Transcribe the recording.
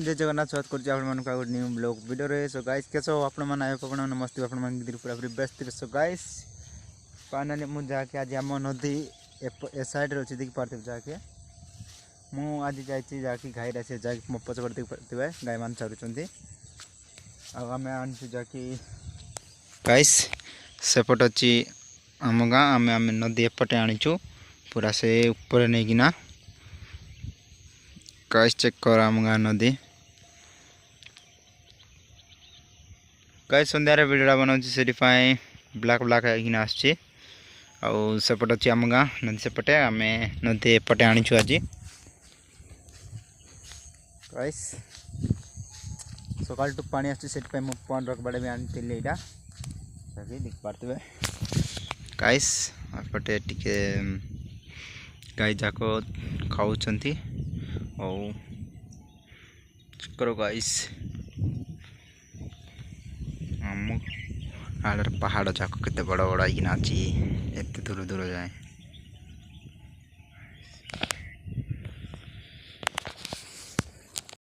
जय जगन्नाथ स्वागत करुच्ची आप न्यू ब्लॉग वीडियो रे। सो गाइस कैसे हो आपण मैंने आप नमस्ते आप पूरा पूरी व्यस्त। सो गाइस फाइनाली मुझे जाके आज आम नदी ए साइड रे अच्छी देखी पार्थिव जाके मुझे जाके गाई से जाके मो पचपट देखी पार्थिव गाई मान चरुँच आम आनी जाकि गाइस सेपट अच्छी आम गाँ आम आम नदी एपटे आनीचु पूरा से ऊपर नहीं किना गाइस चेक कर आम गाँ नदी गाइस संध्यारे वीडियोटा बनाऊँ से ब्लाक ब्लाक होना आसपट अच्छी आम गाँ नदी सेपटे आम नदी एपटे आनीचु आज गाइस सकाल टू पानी आसी पॉइंट रखबाड़े भी आनी यहाँ देख पारे गाइस आपटे टिके गाई जाक खाऊँ करो गाइस आम आड़ पहाड़ जाक केते बड़ बड़ आईकिना अच्छी एत दूर दूर जाए।